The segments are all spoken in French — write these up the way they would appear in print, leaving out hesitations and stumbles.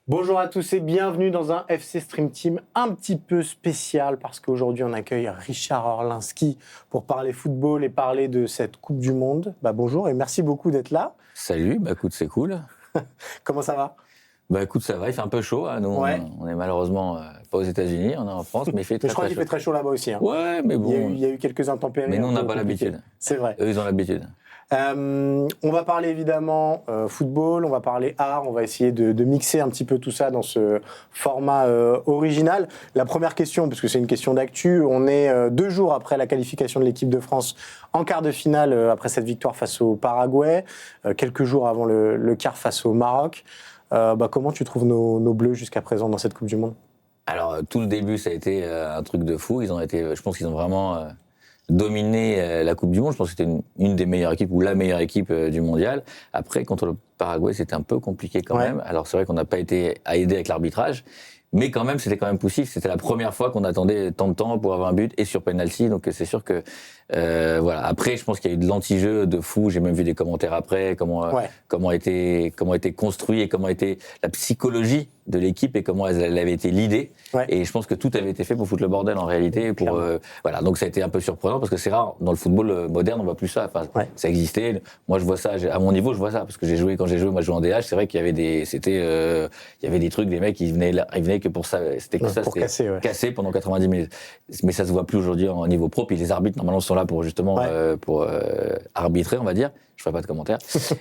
Bonjour à tous et bienvenue dans un FC Stream Team un petit peu spécial parce qu'aujourd'hui on accueille Richard Orlinski pour parler football et parler de cette Coupe du Monde. Bonjour et merci beaucoup d'être là. Salut, écoute, c'est cool. Comment ça va ? Écoute, ça va, il fait un peu chaud. Hein. Nous, on est malheureusement pas aux États-Unis, on est en France, mais il fait très chaud. Je crois qu'il fait très chaud là-bas aussi. Hein. Ouais, mais bon. Il y a eu quelques intempéries. Mais nous, on n'a pas l'habitude. C'est vrai. Eux, ils ont l'habitude. On va parler évidemment football, on va parler art, on va essayer de mixer un petit peu tout ça dans ce format original. La première question, parce que c'est une question d'actu, on est 2 jours après la qualification de l'équipe de France en quart de finale, après cette victoire face au Paraguay, quelques jours avant le quart face au Maroc. Comment tu trouves nos Bleus jusqu'à présent dans cette Coupe du Monde ? Alors, tout le début, ça a été un truc de fou. Je pense qu'ils ont vraiment dominé la Coupe du Monde. Je pense que c'était une des meilleures équipes ou la meilleure équipe du mondial. Après, contre le Paraguay, c'était un peu compliqué quand même. Alors, c'est vrai qu'on n'a pas été aidé avec l'arbitrage. Mais quand même, c'était quand même poussif. C'était la première fois qu'on attendait tant de temps pour avoir un but et sur penalty. Donc c'est sûr que voilà. Après, je pense qu'il y a eu de l'anti-jeu de fou. J'ai même vu des commentaires après comment a été construit et comment a été la psychologie de l'équipe et comment elle avait été leadée. Et je pense que tout avait été fait pour foutre le bordel en réalité. Voilà. Donc ça a été un peu surprenant parce que c'est rare dans le football moderne, on voit plus ça. Enfin, ça existait. Moi, je vois ça à mon niveau, je vois ça parce que quand j'ai joué, moi, je jouais en DH. C'est vrai qu'il y avait il y avait des trucs, des mecs qui venaient que pour ça. C'était que ça, c'était cassé pendant 90 minutes. Mais ça se voit plus aujourd'hui en niveau pro. Puis les arbitres normalement sont là pour justement pour arbitrer, on va dire. Je ferai pas de commentaires,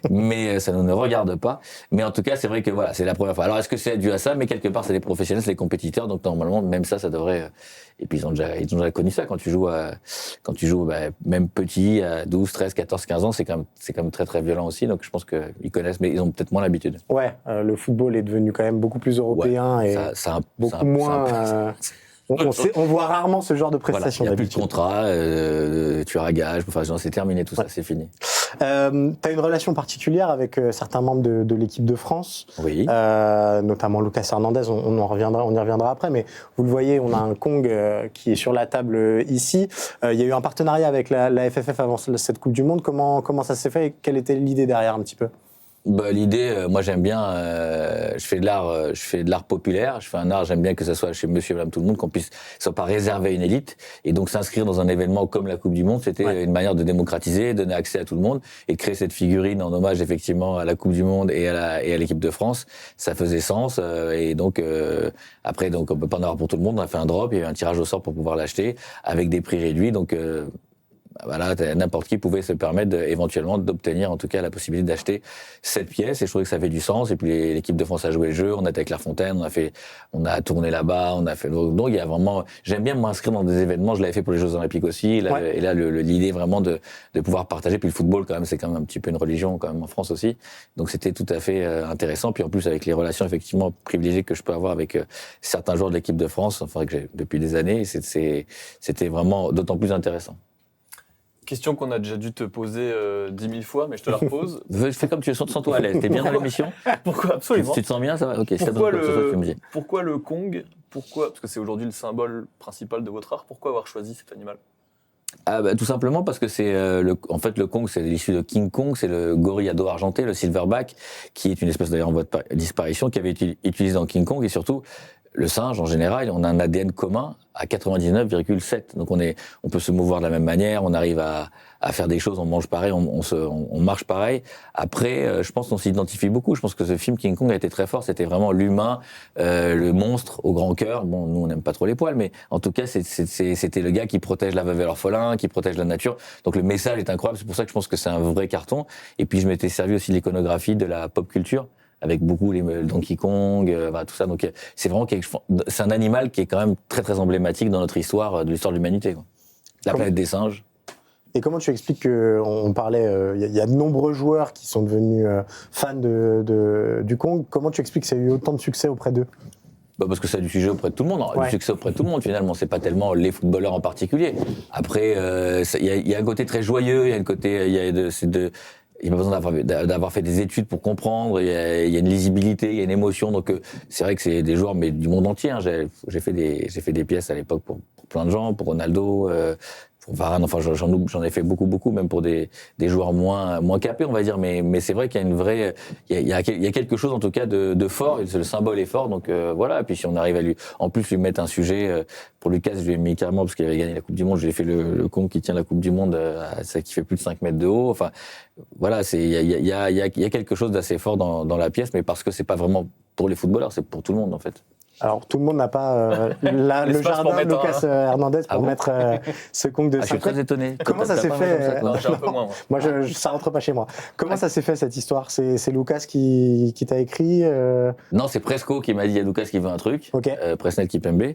mais ça ne regarde pas. Mais en tout cas, c'est vrai que voilà, c'est la première fois. Alors, est-ce que c'est dû à ça ? Mais quelque part, c'est les professionnels, c'est les compétiteurs, donc normalement, même ça devrait. Et puis ils ont déjà connu ça quand tu joues même petit, à 12, 13, 14, 15 ans, c'est quand même très très violent aussi. Donc je pense qu'ils connaissent, mais ils ont peut-être moins l'habitude. Le football est devenu quand même beaucoup plus européen et beaucoup moins. On voit rarement ce genre de prestations. Il n'y a plus de contrat, tu as gage, c'est terminé tout ça, c'est fini. Tu as une relation particulière avec certains membres de l'équipe de France, notamment Lucas Hernandez, on y reviendra après, mais vous le voyez, on a un Kong qui est sur la table ici. Il y a eu un partenariat avec la FFF avant cette Coupe du Monde. Comment ça s'est fait et quelle était l'idée derrière un petit peu ? L'idée, moi j'aime bien, je fais de l'art populaire, je fais un art, j'aime bien que ça soit chez monsieur et madame tout le monde, qu'on puisse, soit pas réservé à une élite, et donc s'inscrire dans un événement comme la Coupe du Monde, c'était une manière de démocratiser, donner accès à tout le monde, et de créer cette figurine en hommage effectivement à la Coupe du Monde et à l'équipe de France, ça faisait sens, et donc, après, donc on peut pas en avoir pour tout le monde, on a fait un drop, il y a eu un tirage au sort pour pouvoir l'acheter, avec des prix réduits, donc, voilà, n'importe qui pouvait se permettre éventuellement d'obtenir en tout cas la possibilité d'acheter cette pièce et je trouvais que ça fait du sens et puis l'équipe de France a joué le jeu, on était avec Clairefontaine, on a tourné là-bas, on a fait donc il y a vraiment, j'aime bien m'inscrire dans des événements, je l'avais fait pour les Jeux Olympiques aussi et là l'idée vraiment de pouvoir partager, puis le football quand même c'est quand même un petit peu une religion quand même en France aussi, donc c'était tout à fait intéressant, puis en plus avec les relations effectivement privilégiées que je peux avoir avec certains joueurs de l'équipe de France, enfin que j'ai depuis des années, c'était vraiment d'autant plus intéressant. Question qu'on a déjà dû te poser 10 000 fois, mais je te la repose. Fais comme tu veux, sens-toi à l'aise. T'es bien dans l'émission ? Pourquoi ? Absolument. Tu te sens bien, ça va ? Ok. Pourquoi le Kong ? Parce que c'est aujourd'hui le symbole principal de votre art. Pourquoi avoir choisi cet animal ? Tout simplement parce que c'est en fait le Kong, c'est l'issue de King Kong, c'est le gorille à dos argenté, le silverback, qui est une espèce d'ailleurs en voie de disparition, qui avait été utilisé dans King Kong et surtout le singe en général, on a un ADN commun à 99,7. Donc on peut se mouvoir de la même manière, on arrive à faire des choses, on mange pareil, on marche pareil. Après, je pense qu'on s'identifie beaucoup. Je pense que ce film King Kong a été très fort. C'était vraiment l'humain, le monstre au grand cœur. Bon, nous on n'aime pas trop les poils, mais en tout cas c'était le gars qui protège la veuve et l'orphelin, qui protège la nature. Donc le message est incroyable. C'est pour ça que je pense que c'est un vrai carton. Et puis je m'étais servi aussi de l'iconographie de la pop culture, avec beaucoup les Donkey Kong, tout ça. Donc c'est vraiment c'est un animal qui est quand même très très emblématique dans notre histoire, de l'histoire de l'humanité, quoi. La planète des singes. Et comment tu expliques qu'on parlait, il y a de nombreux joueurs qui sont devenus fans du Kong. Comment tu expliques que ça a eu autant de succès auprès d'eux ? Parce que ça a du sujet auprès de tout le monde, du succès auprès de tout le monde finalement, c'est pas tellement les footballeurs en particulier. Après, il y a un côté très joyeux, il y a un côté, il il n'y a pas besoin d'avoir fait des études pour comprendre. Il y a une lisibilité, il y a une émotion. Donc c'est vrai que c'est des joueurs, mais du monde entier. Hein. J'ai fait des pièces à l'époque pour plein de gens, pour Ronaldo, pour Varane. Enfin, j'en ai fait beaucoup, même pour des joueurs moins capés, on va dire. Mais c'est vrai qu'il y a une vraie, il y a quelque chose en tout cas de fort. Le symbole est fort. Donc voilà. Et puis si on arrive à en plus lui mettre un sujet pour Lucas, je lui ai mis carrément parce qu'il avait gagné la Coupe du Monde. Je lui ai fait le con qui tient la Coupe du Monde, qui fait plus de 5 mètres de haut. Enfin voilà, il y a quelque chose d'assez fort dans la pièce, mais parce que c'est pas vraiment pour les footballeurs, c'est pour tout le monde en fait. Alors, tout le monde n'a pas le jardin de Lucas Hernandez pour mettre ce conque de 5 Je suis très étonné. Comment ça s'est fait Non, j'ai un peu moins. Moi, ça rentre pas chez moi. Comment ça s'est fait, cette histoire? C'est Lucas qui t'a écrit Non, c'est Presco qui m'a dit à Lucas qu'il veut un truc. Ok. Presnel Kipembe.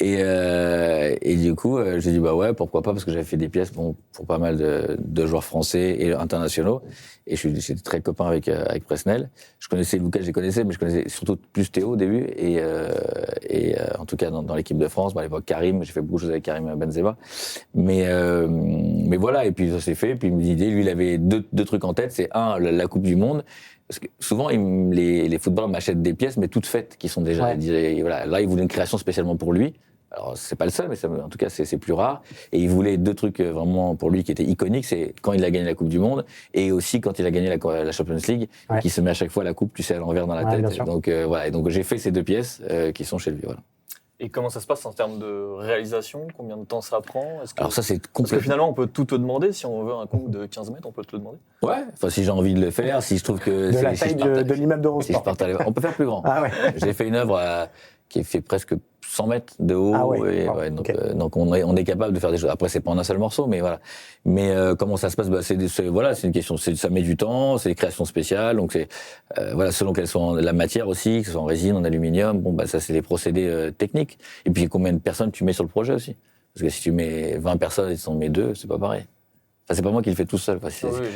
Et du coup, j'ai dit bah ouais, pourquoi pas, parce que j'avais fait des pièces pour pas mal de joueurs français et internationaux. Et j'étais très copain avec Presnel. Je connaissais Lucas, je les connaissais, mais je connaissais surtout plus Théo au début. Et en tout cas dans l'équipe de France, à l'époque Karim, j'ai fait beaucoup de choses avec Karim Benzema. Mais voilà, et puis ça s'est fait. Puis l'idée, lui, il avait deux trucs en tête. C'est la Coupe du Monde. Parce que souvent, les footballeurs m'achètent des pièces, mais toutes faites, qui sont déjà... Voilà. Là, il voulait une création spécialement pour lui. Alors, c'est pas le seul, mais en tout cas, c'est plus rare. Et il voulait 2 trucs vraiment pour lui qui étaient iconiques. C'est quand il a gagné la Coupe du Monde et aussi quand il a gagné la Champions League, qui se met à chaque fois la coupe, tu sais, à l'envers dans la tête. Donc, voilà. Et donc, j'ai fait ces 2 pièces qui sont chez lui, voilà. Et comment ça se passe en termes de réalisation? Combien de temps ça prend? Alors ça, c'est complètement... Parce que finalement, on peut tout te demander. Si on veut un conque de 15 mètres, on peut te le demander. Ouais, enfin si j'ai envie de le faire, si je trouve que... De la taille de l'immeuble d'Eurosport. On peut faire plus grand. Ah ouais. J'ai fait une œuvre qui fait presque 100 mètres de haut. Ah ouais. Donc on est capable de faire des choses. Après, c'est pas en un seul morceau, mais voilà. Mais comment ça se passe? C'est une question. Ça met du temps. C'est des créations spéciales. Donc c'est voilà, selon qu'elles sont la matière aussi, que ce soit en résine, en aluminium. Bon ça c'est des procédés techniques. Et puis combien de personnes tu mets sur le projet aussi? Parce que si tu mets 20 personnes et tu en mets 2, c'est pas pareil. Enfin, c'est pas moi qui le fais tout seul.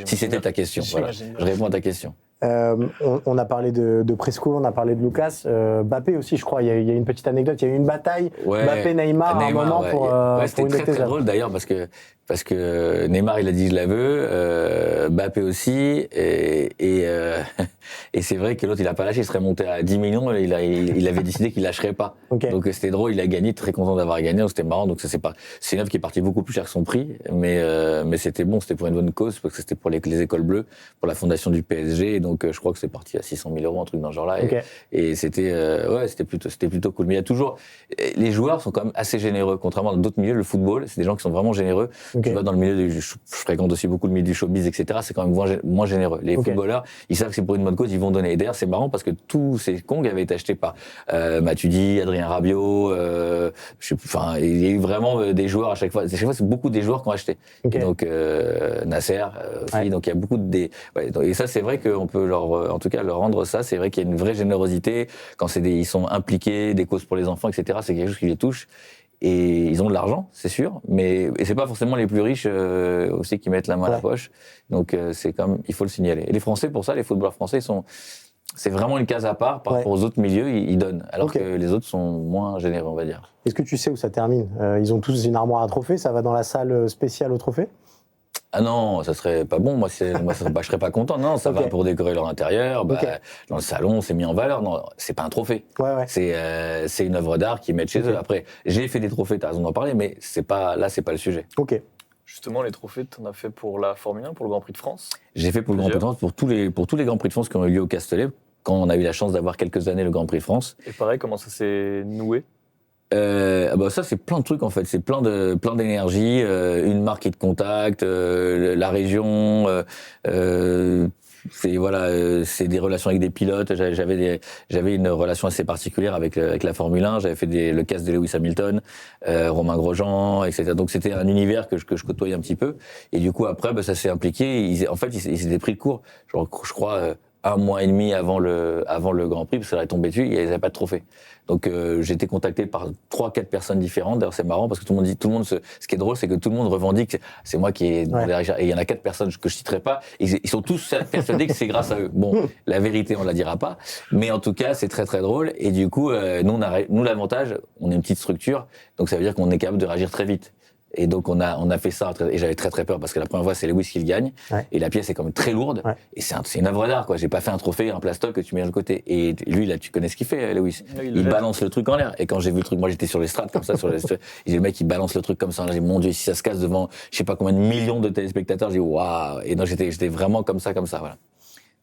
Si c'était ta question, voilà. Je réponds à ta question. On a parlé de Presco, on a parlé de Lucas, Mbappé aussi, je crois. Il y a une petite anecdote. Il y a eu une bataille Mbappé-Neymar à un moment pour c'était une très drôle d'ailleurs parce que Neymar il a dit je la veux, Mbappé aussi et c'est vrai que l'autre il a pas lâché, il serait monté à 10 millions, il avait décidé qu'il lâcherait pas. Donc c'était drôle, il a gagné, très content d'avoir gagné, donc c'était marrant. Donc ça c'est une œuvre qui est partie beaucoup plus cher que son prix, mais c'était bon, c'était pour une bonne cause parce que c'était pour les écoles bleues, pour la fondation du PSG. Et donc je crois que c'est parti à 600 000 €, un truc dans ce genre-là. Et c'était c'était plutôt cool. Mais il y a toujours les joueurs sont quand même assez généreux, contrairement à d'autres milieux. Le football, c'est des gens qui sont vraiment généreux. Tu vas dans le milieu je fréquente aussi beaucoup le milieu du showbiz, etc. C'est quand même moins généreux. Les footballeurs, ils savent que c'est pour une bonne cause, ils vont donner. Et d'ailleurs, c'est marrant parce que tous ces congues avaient été achetés par Matuidi, Adrien Rabiot. Il y a eu vraiment des joueurs à chaque fois. C'est beaucoup des joueurs qui ont acheté. Et donc Nasser aussi. Donc il y a beaucoup et ça, c'est vrai qu'on peut en tout cas leur rendre ça. C'est vrai qu'il y a une vraie générosité quand ils sont impliqués, des causes pour les enfants, etc. C'est quelque chose qui les touche. Et ils ont de l'argent, c'est sûr, et c'est pas forcément les plus riches aussi qui mettent la main à la poche. Donc c'est il faut le signaler. Et les Français, pour ça, les footballeurs français, c'est vraiment une case à part par rapport aux autres milieux, ils donnent, alors que les autres sont moins généreux, on va dire. Est-ce que tu sais où ça termine? Ils ont tous une armoire à trophées, ça va dans la salle spéciale aux trophées? Ah non, ça serait pas bon. Je serais pas content. Non, ça va pour décorer leur intérieur. Dans le salon, c'est mis en valeur. Non, c'est pas un trophée. C'est une œuvre d'art qu'ils mettent chez eux. Après, j'ai fait des trophées, t'as raison d'en parler, mais c'est pas le sujet. Justement, les trophées, t'en as fait pour la Formule 1, pour le Grand Prix de France? J'ai fait pour le Grand Prix de France, pour tous les Grands Prix de France qui ont eu lieu au Castellet, quand on a eu la chance d'avoir quelques années le Grand Prix de France. Et pareil, comment ça s'est noué? Ça c'est plein de trucs en fait, c'est plein d'énergie, une marque qui te contacte, la région, c'est des relations avec des pilotes. J'avais une relation assez particulière avec la Formule 1. J'avais fait le casque de Lewis Hamilton, Romain Grosjean, etc. Donc c'était un univers que je côtoyais un petit peu. Et du coup après, ça s'est impliqué. Ils s'étaient pris de court. Je crois 1 mois et demi avant le Grand Prix, parce que ça allait tomber dessus, ils n'avaient pas de trophée. Donc j'ai été contacté par 3-4 personnes différentes. D'ailleurs c'est marrant parce que tout le monde ce qui est drôle, c'est que tout le monde revendique c'est moi qui ai demandé à... Et il y en a 4 personnes que je citerai pas, ils sont tous persuadés que c'est grâce à eux. Bon, la vérité on la dira pas, mais en tout cas c'est très très drôle. Et du coup nous l'avantage, on est une petite structure, donc ça veut dire qu'on est capable de réagir très vite. Et donc on a fait ça, et j'avais très très peur parce que la première fois c'est Lewis qui le gagne, et la pièce est quand même très lourde, et c'est une œuvre d'art quoi. J'ai pas fait un trophée, un plastoc que tu mets de côté. Et lui là, tu connais ce qu'il fait, Lewis. Il balance le truc en l'air. Et quand j'ai vu le truc, moi j'étais sur l'estrade comme ça, et le mec il balance le truc comme ça. J'ai dit mon Dieu, si ça se casse devant, je sais pas combien de millions de téléspectateurs, j'ai dit waouh. Et donc j'étais vraiment comme ça, voilà.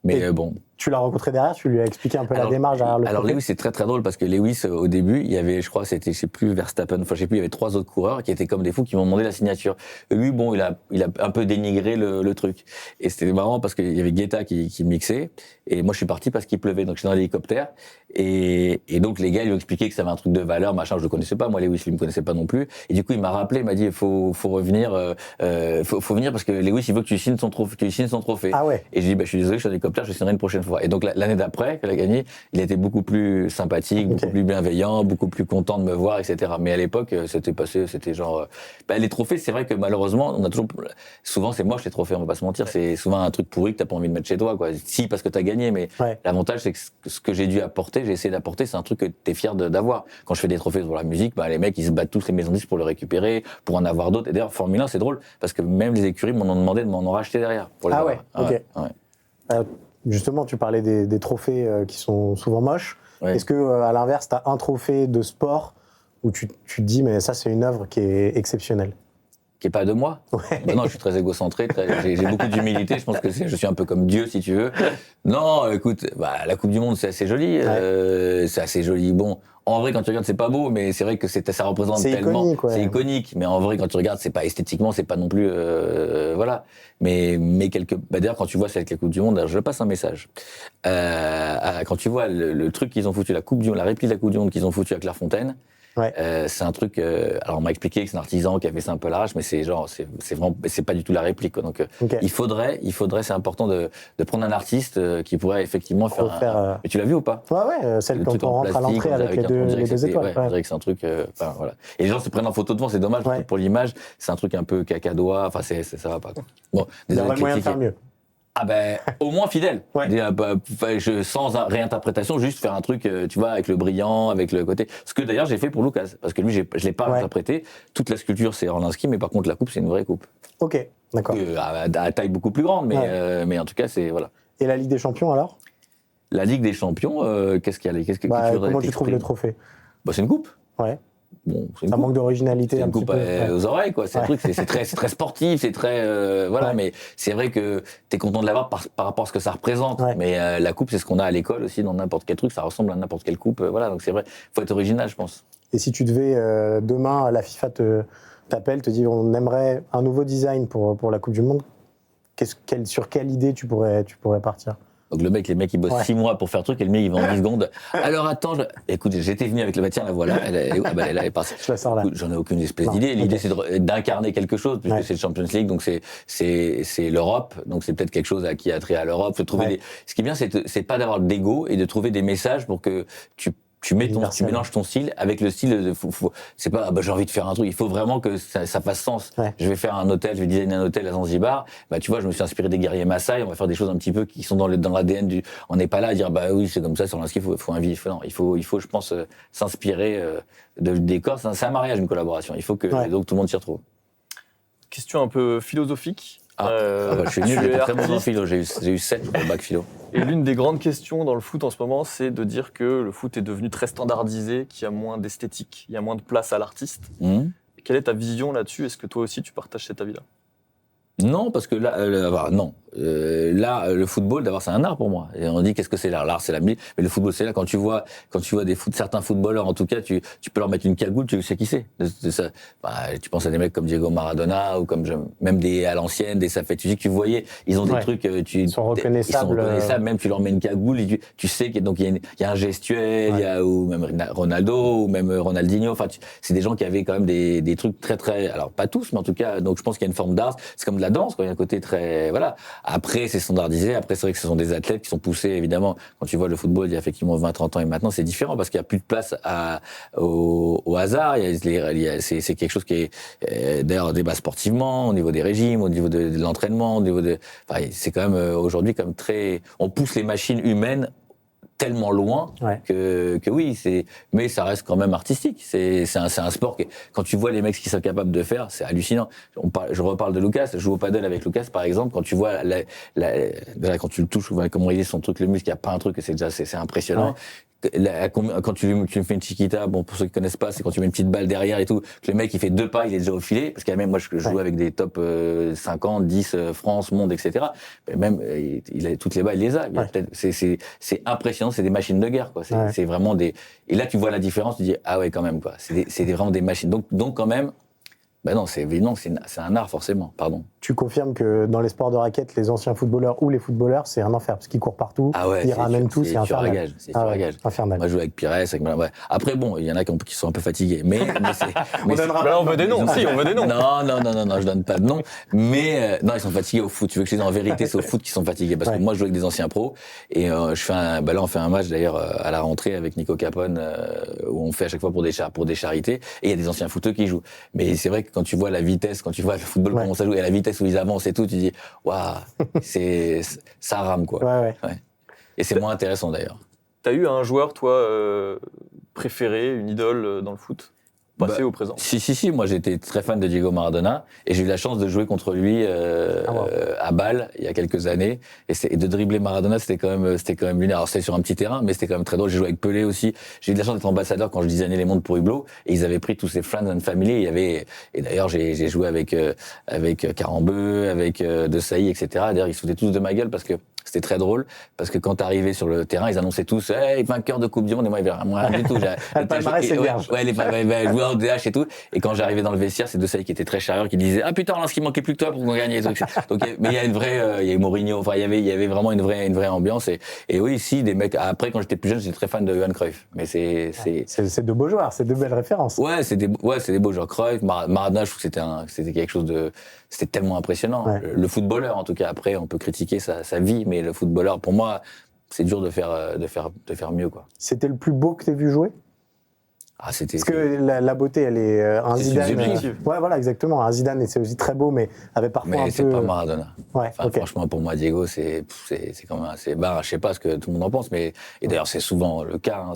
Mais bon. Tu l'as rencontré derrière, tu lui as expliqué un peu la démarche derrière le Alors trophée. Lewis, c'est très très drôle parce que Lewis, au début, il y avait, je crois, c'était, je sais plus, Verstappen, enfin je sais plus, il y avait 3 autres coureurs qui étaient comme des fous qui m'ont demandé la signature. Et lui, bon, il a un peu dénigré le truc. Et c'était marrant parce qu'il y avait Guetta qui mixait, et moi je suis parti parce qu'il pleuvait, donc j'étais dans l'hélicoptère, et donc les gars ils lui ont expliqué que ça avait un truc de valeur, machin, je le connaissais pas, moi Lewis, il me connaissait pas non plus, et du coup il m'a rappelé, il m'a dit, il faut revenir, faut venir parce que Lewis il veut que tu signes son trophée. Ah ouais. Et je dis, je suis désolé, je suis dans l'hélicoptère, je signerai une prochaine fois. Et donc l'année d'après, qu'elle a gagné, il était beaucoup plus sympathique, beaucoup plus bienveillant, beaucoup plus content de me voir, etc. Mais à l'époque, c'était genre, les trophées, c'est vrai que malheureusement, on a toujours, souvent c'est moche les trophées, on va pas se mentir, c'est souvent un truc pourri que t'as pas envie de mettre chez toi, quoi. Si, parce que t'as gagné, mais l'avantage c'est que ce que j'ai essayé d'apporter, c'est un truc que t'es fier d'avoir. Quand je fais des trophées pour la musique, les mecs, ils se battent tous les maisons de disques pour le récupérer, pour en avoir d'autres. Et d'ailleurs, Formule 1, c'est drôle, parce que même les écuries m'en ont demandé de m'en racheter derrière. Pour les avoir. Ok. Justement, tu parlais des trophées qui sont souvent moches. Est-ce que, à l'inverse, tu as un trophée de sport où tu te dis, mais ça, c'est une œuvre qui est exceptionnelle? Qui est pas de moi. Non, je suis très égocentré, j'ai beaucoup d'humilité. Je pense que je suis un peu comme Dieu, si tu veux. Non, écoute, la Coupe du Monde, c'est assez joli. C'est assez joli. Bon, en vrai, quand tu regardes, c'est pas beau, mais c'est vrai que ça représente tellement. Iconique, c'est iconique. Mais en vrai, quand tu regardes, c'est pas esthétiquement, c'est pas non plus, voilà. Mais d'ailleurs, quand tu vois c'est avec la Coupe du Monde, alors je passe un message. Quand tu vois le truc qu'ils ont foutu, la réplique de la Coupe du Monde qu'ils ont foutu à Clairefontaine. C'est un truc. Alors on m'a expliqué que c'est un artisan qui a fait ça un peu à l'arrache, mais c'est vraiment, c'est pas du tout la réplique, quoi. Donc il faudrait, c'est important de prendre un artiste qui pourrait effectivement faire. Mais tu l'as vu ou pas? Celle quand on rentre à l'entrée avec les deux étoiles. Je dirais que c'est un truc. Voilà. Et les gens se prennent en photo devant, c'est dommage pour l'image. C'est un truc un peu cacadois. Enfin, ça va pas, quoi. Bon, il y aurait moyen de faire mieux. Au moins fidèle. Sans réinterprétation, juste faire un truc, tu vois, avec le brillant, avec le côté. Ce que d'ailleurs j'ai fait pour Lucas, parce que lui, je l'ai pas interprété. Toute la sculpture, c'est Orlinski, mais par contre, la coupe, c'est une vraie coupe. Ok, d'accord. À taille beaucoup plus grande, mais en tout cas, c'est voilà. Et la Ligue des Champions alors? La Ligue des Champions, qu'est-ce qu'il y a comment tu trouves le trophée? C'est une coupe. Bon, ça manque d'originalité un petit peu. Aux oreilles, quoi. C'est un truc, c'est très sportif, c'est très voilà. Mais c'est vrai que t'es content de l'avoir par rapport à ce que ça représente. Mais la coupe, c'est ce qu'on a à l'école aussi dans n'importe quel truc. Ça ressemble à n'importe quelle coupe. Voilà. Donc c'est vrai, faut être original, je pense. Et si tu devais demain, la FIFA t'appelle, te dit, on aimerait un nouveau design pour la Coupe du Monde. Sur quelle idée tu pourrais partir? Donc les mecs ils bossent 6 mois pour faire un truc et le mec il va en 10 secondes. Alors attends, écoute, j'étais venu avec tiens la voilà, elle est partie. Je la sors là. J'en ai aucune espèce d'idée. L'idée c'est d'incarner quelque chose puisque c'est le Champions League, donc c'est l'Europe, donc c'est peut-être quelque chose qui a trait à l'Europe. Faut trouver ce qui est bien, c'est pas d'avoir d'ego et de trouver des messages pour que tu mélanges ton style avec le style. C'est pas j'ai envie de faire un truc. Il faut vraiment que ça fasse sens. Je vais faire un hôtel, je vais designer un hôtel à Zanzibar. Tu vois, je me suis inspiré des guerriers Maasai. On va faire des choses un petit peu qui sont dans l'ADN du. On n'est pas là à dire oui c'est comme ça sur l'inscrit. Il faut je pense s'inspirer du décor. C'est un mariage, une collaboration. Il faut que donc tout le monde s'y retrouve. Question un peu philosophique. Je suis nul, j'étais très bon en philo, j'ai eu 7 pour le bac philo. Et l'une des grandes questions dans le foot en ce moment, c'est de dire que le foot est devenu très standardisé, qu'il y a moins d'esthétique, il y a moins de place à l'artiste. Quelle est ta vision là-dessus? Est-ce que toi aussi tu partages cet avis-là? Non, parce que là, non. Là, le football, d'abord, c'est un art pour moi. Et on dit qu'est-ce que c'est l'art? L'art, c'est la musique. Mais le football, c'est là. Quand tu vois certains footballeurs, en tout cas, tu peux leur mettre une cagoule, tu sais qui c'est. Ça. Tu penses à des mecs comme Diego Maradona ou comme même à l'ancienne, des Safet. Tu dis que tu voyais, ils ont des trucs, ils sont reconnaissables. Même tu leur mets une cagoule, et tu sais qu'il y a un gestuel, ou même Ronaldo, ou même Ronaldinho. Enfin, c'est des gens qui avaient quand même des trucs très très. Alors pas tous, mais en tout cas, donc je pense qu'il y a une forme d'art. C'est comme de la danse, quoi. Il y a un côté très voilà. Après, c'est standardisé. Après, c'est vrai que ce sont des athlètes qui sont poussés, évidemment. Quand tu vois le football, il y a effectivement 20-30 ans et maintenant, c'est différent parce qu'il n'y a plus de place au hasard. C'est quelque chose qui est, d'ailleurs, débat sportivement, au niveau des régimes, au niveau de l'entraînement, c'est quand même, aujourd'hui, comme on pousse les machines humaines tellement loin que oui, mais ça reste quand même artistique. C'est un sport que, quand tu vois les mecs qui sont capables de faire, c'est hallucinant. Je reparle de Lucas, je joue au paddle avec Lucas par exemple, quand tu vois quand tu le touches, comment il est son truc, le muscle, il n'y a pas un truc, c'est impressionnant. Quand tu fais une chiquita, bon, pour ceux qui connaissent pas, c'est quand tu mets une petite balle derrière et tout, que le mec il fait 2 pas, il est déjà au filet, parce qu'il y a même, moi je joue avec des top 50, 10, France, monde, etc. Mais même, il a toutes les balles, il les a. C'est impressionnant, c'est des machines de guerre, quoi. C'est vraiment et là tu vois la différence, tu dis, ah ouais, quand même, quoi. C'est vraiment des machines. Donc quand même, non, c'est un art, forcément, pardon. Tu confirmes que dans les sports de raquettes, les anciens footballeurs ou les footballeurs, c'est un enfer, parce qu'ils courent partout, ils ramènent tout, c'est infernal. C'est infernal. Moi, je joue avec Pires, Après, bon, il y en a qui sont un peu fatigués, mais on veut des noms, on veut des noms. Non, je donne pas de noms, mais non, ils sont fatigués au foot. Tu veux que je dise en vérité, c'est au foot qu'ils sont fatigués, parce que moi, je joue avec des anciens pros, et là, on fait un match, d'ailleurs, à la rentrée avec Nico Capone, où on fait à chaque fois pour des charités, et il y a des anciens footeux qui jouent. Mais c'est vrai que quand tu vois la vitesse, quand tu vois le football comment ça joue, et la vitesse où ils avancent et tout, tu dis, waouh, ça rame, quoi. Ouais. Et c'est moins intéressant, d'ailleurs. T'as eu un joueur, toi, préféré, une idole dans le foot, passé ou présent? Si, moi j'étais très fan de Diego Maradona, et j'ai eu la chance de jouer contre lui à Bâle, il y a quelques années, et de dribbler Maradona, c'était quand même lunaire. Alors c'était sur un petit terrain, mais c'était quand même très drôle. J'ai joué avec Pelé aussi. J'ai eu de la chance d'être ambassadeur quand je designais les montres pour Hublot, et ils avaient pris tous ces friends and family, et d'ailleurs j'ai joué avec Carambeu, avec De Sailly, etc. D'ailleurs ils se foutaient tous de ma gueule parce que c'était très drôle, parce que quand t'arrivais sur le terrain, ils annonçaient tous, hey, vainqueur de Coupe du Monde, et moi, il y avait rien du tout. Le palmarès, c'est vierge. Ouais, les joueurs de DH et tout. Et quand j'arrivais dans le vestiaire, c'est De Sailly qui était très charieur, qui disait, ah putain, là, ce qui manquait plus que toi pour qu'on gagne. Donc, mais il y a une vraie, il y a eu Mourinho, enfin, il y avait vraiment une vraie ambiance. Et oui, si, des mecs, après, quand j'étais plus jeune, j'étais très fan de Johan Cruyff. Mais c'est de beaux joueurs, c'est de belles références. Ouais, c'est des beaux joueurs. Cruyff, Maradona, je trouve que c'était quelque chose c'était tellement impressionnant. Le footballeur, en tout cas, après, on peut critiquer sa vie, mais le footballeur, pour moi, c'est dur de faire mieux, quoi. C'était le plus beau que tu aies vu jouer? Parce que la beauté, elle est un Zidane. Ouais, voilà, exactement. Un Zidane, et c'est aussi très beau, mais avait parfois un peu. Mais c'est pas Maradona. Ouais, Franchement, pour moi, Diego, c'est quand même assez barre. Je sais pas ce que tout le monde en pense, mais et d'ailleurs, c'est souvent le cas. Hein,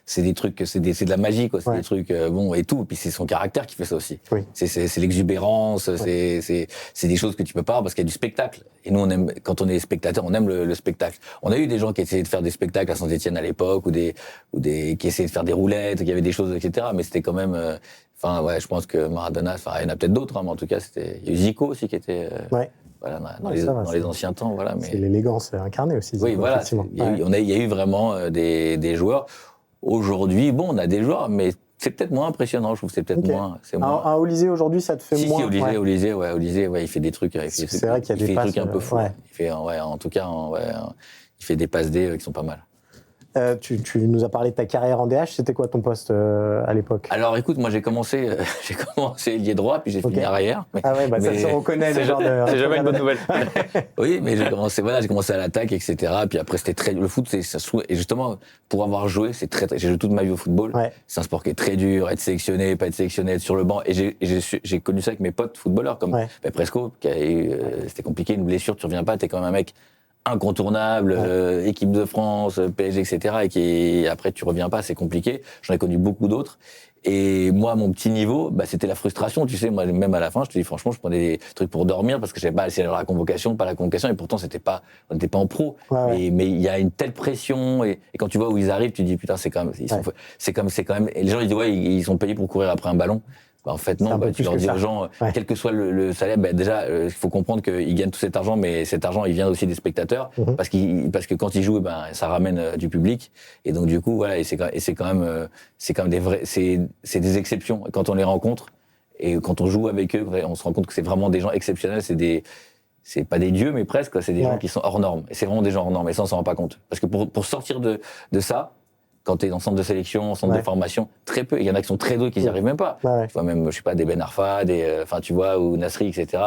c'est des trucs, c'est de la magie, quoi. C'est des trucs et tout. Et puis c'est son caractère qui fait ça aussi. Oui. C'est l'exubérance. C'est des choses que tu peux pas parce qu'il y a du spectacle. Et nous, on aime, quand on est spectateur, on aime le spectacle. On a eu des gens qui essayaient de faire des spectacles à Saint-Étienne à l'époque, qui essayaient de faire des roulettes, il y avait des choses, etc. Mais c'était quand même, je pense que Maradona, il y en a peut-être d'autres, hein, mais en tout cas, il y a eu Zico aussi qui était, dans les anciens temps, voilà. Mais c'est l'élégance incarnée aussi. Zico, oui, voilà. Il y a eu vraiment des joueurs. Aujourd'hui, on a des joueurs, mais c'est peut-être moins impressionnant, je trouve. C'est peut-être moins. Un Olysée aujourd'hui, ça te fait moins. Si, Olysée, il fait des trucs. C'est vrai qu'il y a des passes. Trucs un peu fous. Il fait, en tout cas, il fait des passes D qui sont pas mal. Tu nous as parlé de ta carrière en DH, c'était quoi ton poste à l'époque? Alors écoute, moi j'ai commencé ailier droit, puis j'ai fini arrière. Ah ouais, ça se reconnaît. C'est jamais une bonne nouvelle. Oui, mais j'ai commencé à l'attaque, etc. Puis après le foot, et justement, pour avoir joué, j'ai joué toute ma vie au football. C'est un sport qui est très dur, être sélectionné, pas être sélectionné, être sur le banc. Et j'ai connu ça avec mes potes footballeurs, comme Presco, c'était compliqué, une blessure, tu reviens pas, t'es quand même un mec incontournable, équipe de France, PSG, etc. Et qui après tu reviens pas, c'est compliqué. J'en ai connu beaucoup d'autres. Et moi, à mon petit niveau, c'était la frustration, tu sais. Moi, même à la fin, je te dis franchement, je prenais des trucs pour dormir parce que je savais pas si j'allais à la convocation, pas la convocation. Et pourtant, on n'était pas en pro. Mais il y a une telle pression. Et quand tu vois où ils arrivent, tu te dis putain, c'est quand même. Et les gens ils disent ils sont payés pour courir après un ballon. En fait, non, tu leur dis aux gens, quel que soit le salaire, déjà, il faut comprendre qu'ils gagnent tout cet argent, mais cet argent, il vient aussi des spectateurs, parce que quand ils jouent, ça ramène du public, et donc du coup, voilà, et c'est quand même des vrais, c'est des exceptions. Et quand on les rencontre, et quand on joue avec eux, on se rend compte que c'est vraiment des gens exceptionnels, c'est pas des dieux, mais presque, c'est des gens qui sont hors normes, et c'est vraiment des gens hors normes, et ça, on s'en rend pas compte. Parce que pour sortir de ça, quand tu es dans centre de sélection, centre de formation, très peu. Il y en a qui sont très doués qui n'y arrivent même pas. Tu vois, même, je sais pas, des Ben Arfa, tu vois, ou Nasri, etc.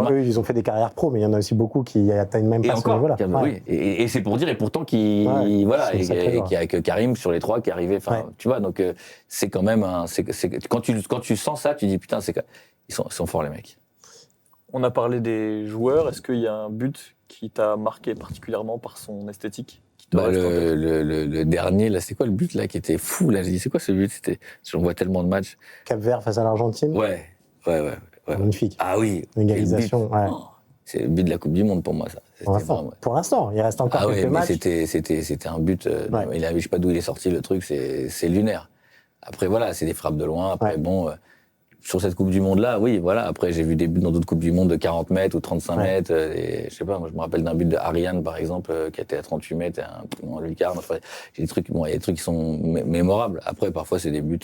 Eux, ils ont fait des carrières pro, mais il y en a aussi beaucoup qui atteignent même pas ce niveau-là. Oui, et c'est pour dire, et pourtant, qu'il y a que Karim sur les 3 qui est arrivé. Tu vois, donc c'est quand même quand tu sens ça, tu dis putain, ils sont forts les mecs. On a parlé des joueurs. Est-ce qu'il y a un but qui t'a marqué particulièrement par son esthétique, qui te reste en tête. Le dernier, là, c'est quoi le but là qui était fou là? J'ai dit, c'est quoi ce but? J'en vois tellement de matchs. Cap-Vert face à l'Argentine. Ouais. Magnifique. Ah oui. Égalisation, ouais. Oh, c'est le but de la Coupe du Monde pour moi, ça. Pour l'instant, il reste encore quelques mais matchs. c'était un but. Je sais pas d'où il est sorti le truc, c'est lunaire. Après, voilà, c'est des frappes de loin. Après, sur cette Coupe du Monde-là, oui, voilà. Après, j'ai vu des buts dans d'autres Coupes du Monde de 40 mètres ou 35 mètres. Et, je sais pas, moi, je me rappelle d'un but de Ariane, par exemple, qui était à 38 mètres, un lucarne. Enfin, il y a des trucs qui sont mémorables. Après, parfois, c'est des buts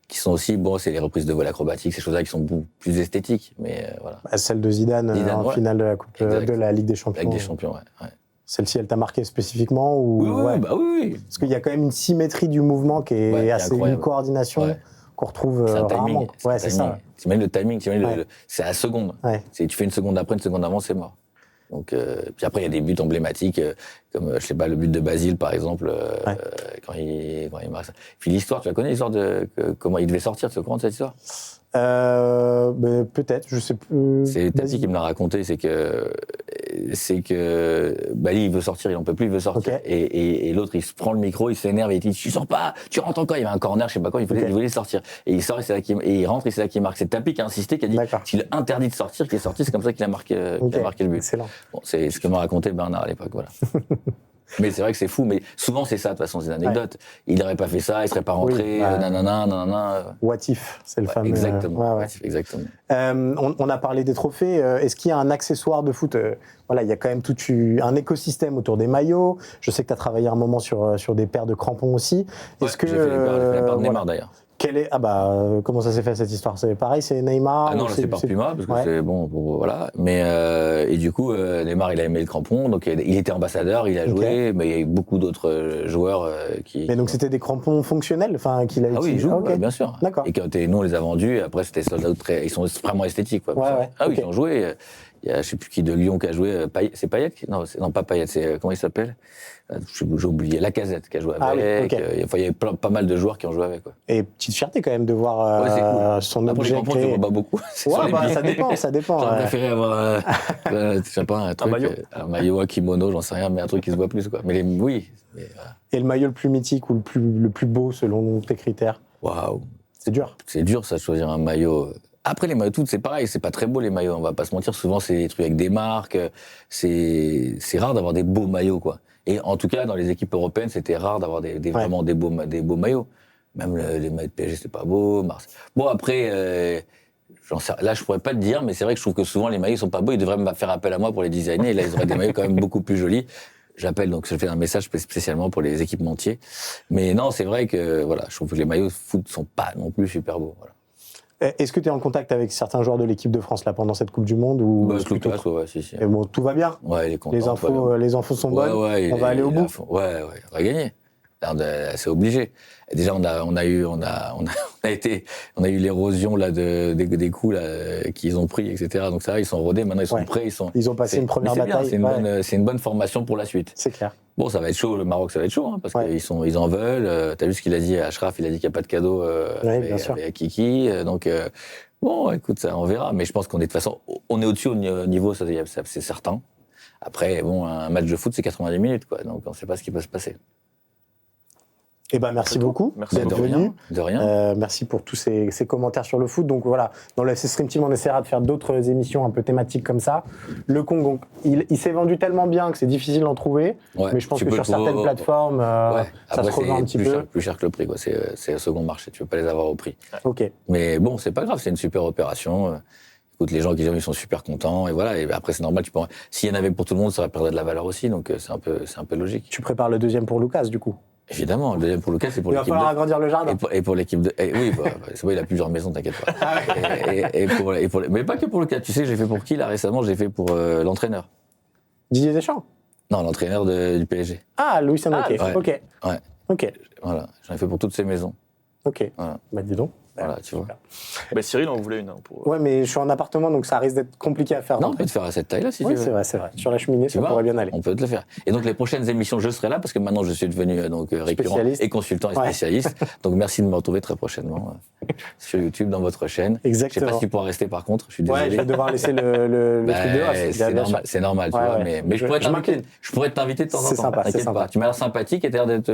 qui sont aussi, c'est les reprises de vol acrobatiques, ces choses-là qui sont beaucoup plus esthétiques. Mais voilà. Celle de Zidane en finale de la Coupe de la Ligue des Champions. La Ligue des Champions, ouais. Celle-ci, elle t'a marqué spécifiquement ou... Oui. Parce qu'il y a quand même une symétrie du mouvement qui est assez... Une coordination qu'on retrouve rarement. Ouais, c'est ça. T'imagines le timing, c'est à la seconde. Ouais. Tu fais une seconde après, une seconde avant, c'est mort. Donc, puis après, il y a des buts emblématiques, comme, je sais pas, le but de Basile, par exemple, quand il marque ça. Puis l'histoire, tu la connais, l'histoire de comment il devait sortir, tu comprends cette histoire? Peut-être, je sais plus. C'est Tati qui me l'a raconté, c'est que Bali, il veut sortir, il en peut plus, il veut sortir. Okay. Et l'autre, il se prend le micro, il s'énerve et il dit, tu sors pas, tu rentres encore. Il y avait un corner, je sais pas quoi, il voulait sortir. Et il sort et il rentre et c'est là qu'il marque. C'est Tapi qui a insisté, qui a dit qu'il est interdit de sortir, qu'il est sorti, c'est comme ça qu'il a marqué le but. Excellent. Bon, c'est ce que m'a raconté Bernard à l'époque, voilà. Mais c'est vrai que c'est fou, mais souvent c'est ça, de toute façon, c'est une anecdote. Il n'aurait pas fait ça, il serait pas rentré, nanana. What if, c'est le fameux. Exactement. What if, exactement. On a parlé des trophées. Est-ce qu'il y a un accessoire de foot il y a quand même tout un écosystème autour des maillots. Je sais que tu as travaillé un moment sur des paires de crampons aussi. Est-ce que j'ai fait la paire de Neymar d'ailleurs. Comment ça s'est fait cette histoire? C'est pareil, c'est Neymar? Ah non, c'est par Puma, parce que c'est bon, voilà. Mais, et du coup, Neymar, il a aimé le crampon, donc il était ambassadeur, il a joué, mais il y a eu beaucoup d'autres joueurs qui... Mais donc c'était des crampons fonctionnels, qu'il a utilisé? Ah oui, il joue, bien sûr. D'accord. Et quand nous, on les a vendus, et après, c'était sold out ils sont vraiment esthétiques, quoi. Ah oui, ils ont joué. Il y a, je sais plus qui de Lyon qui a joué, c'est Payet? Non, pas Payet, c'est, comment il s'appelle? J'ai oublié, Lacazette qui a joué avec. Il y avait pas mal de joueurs qui ont joué avec. Quoi. Et petite fierté quand même de voir son objet. Après, les crampons, je vois pas beaucoup. Ça dépend. J'aurais préféré avoir, je sais pas, un maillot, un kimono, j'en sais rien, mais un truc qui se voit plus. Quoi. Mais oui. Mais, voilà. Et le maillot le plus mythique ou le plus beau selon tes critères? Waouh. C'est dur. C'est dur, ça, de choisir un maillot. Après, les maillots, c'est pareil, c'est pas très beau, les maillots, on va pas se mentir. Souvent, c'est des trucs avec des marques. C'est rare d'avoir des beaux maillots, quoi. Et en tout cas, dans les équipes européennes, c'était rare d'avoir vraiment des beaux maillots. Même les maillots de PSG, c'est pas beau. Bon, après, là, je pourrais pas te dire, mais c'est vrai que je trouve que souvent, les maillots sont pas beaux. Ils devraient me faire appel à moi pour les designer. Et là, ils auraient des maillots quand même beaucoup plus jolis. J'appelle, donc je fais un message spécialement pour les équipementiers. Mais non, c'est vrai que, voilà, je trouve que les maillots de foot sont pas non plus super beaux, voilà. Est-ce que tu es en contact avec certains joueurs de l'équipe de France là pendant cette Coupe du Monde ou si. Et bon, tout va bien. Ouais, il est content. Les infos sont bonnes. On va aller au bout. Ouais, on va gagner. C'est obligé. Déjà, on a eu l'érosion là des coups là qu'ils ont pris, etc. Donc ça, ils sont rodés. Maintenant, ils sont prêts. Ils ont passé une première bataille. C'est une bonne formation pour la suite. C'est clair. Bon, ça va être chaud. Le Maroc, ça va être chaud, parce qu'ils en veulent. T'as vu ce qu'il a dit à Achraf? Il a dit qu'il n'y a pas de cadeau avec Kiki. Donc bon, écoute, ça, on verra. Mais je pense qu'on est de toute façon, on est au-dessus au niveau, ça c'est certain. Après, bon, un match de foot, c'est 90 minutes, quoi. Donc on ne sait pas ce qui peut se passer. Eh ben, merci beaucoup d'être venu. De rien. Merci pour tous ces commentaires sur le foot. Donc voilà, dans le FC Stream Team, on essaiera de faire d'autres émissions un peu thématiques comme ça. Le Kong, donc, il s'est vendu tellement bien que c'est difficile d'en trouver. Mais je pense que sur certaines plateformes, ça se revend un petit peu. Plus cher que le prix, quoi. C'est le second marché. Tu ne peux pas les avoir au prix. Ok. Mais bon, c'est pas grave, c'est une super opération. Écoute, les gens qui ils sont super contents. Et voilà. Et après, c'est normal. S'il y en avait pour tout le monde, ça perdrait de la valeur aussi. Donc c'est un peu logique. Tu prépares le deuxième pour Lucas, du coup? Évidemment, le deuxième pour Lucas, c'est pour l'équipe. Il va falloir agrandir le jardin. Et pour l'équipe de. Oui, c'est vrai, il a plusieurs maisons, t'inquiète pas. Mais pas que pour Lucas. Tu sais, j'ai fait pour qui là récemment? J'ai fait pour l'entraîneur. Didier Deschamps? Non, l'entraîneur du PSG. Ah, Luis Enrique. Ouais. Ok. Ouais. Ok. Voilà, j'en ai fait pour toutes ces maisons. Ok. Voilà. Bah dis donc. Voilà, tu vois. Bah, Cyril en voulait une. Hein, pour... Ouais, mais je suis en appartement, donc ça risque d'être compliqué à faire. Non, on peut te faire à cette taille-là si Oui, tu veux. c'est vrai. Sur la cheminée, Tu ça vois, pourrait bien aller. on peut te le faire. Et donc les prochaines émissions, je serai là parce que maintenant je suis devenu récurrent Spécialiste. et consultant et spécialiste. Donc merci de me retrouver très prochainement sur YouTube dans votre chaîne. Exactement. Je sais pas si tu pourras rester par contre. Je suis désolé. Ouais, je vais devoir laisser le truc de reste. C'est normal, tu vois. Ouais. Mais je pourrais t'inviter de temps en temps. C'est sympa, c'est T'inquiète sympa. pas. Tu m'as l'air sympathique et t'as l'air d'être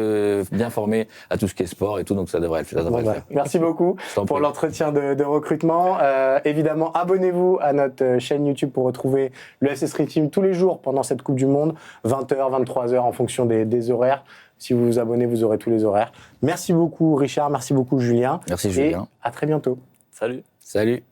bien formé à tout ce qui est sport et tout, donc ça devrait le faire. Merci beaucoup pour l'entretien de recrutement. Évidemment, abonnez-vous à notre chaîne YouTube pour retrouver le FC Street Team tous les jours pendant cette Coupe du Monde, 20h, 23h en fonction des horaires. Si vous vous abonnez, vous aurez tous les horaires. Merci beaucoup Richard, merci beaucoup Julien. Merci Julien. Et à très bientôt. Salut. Salut.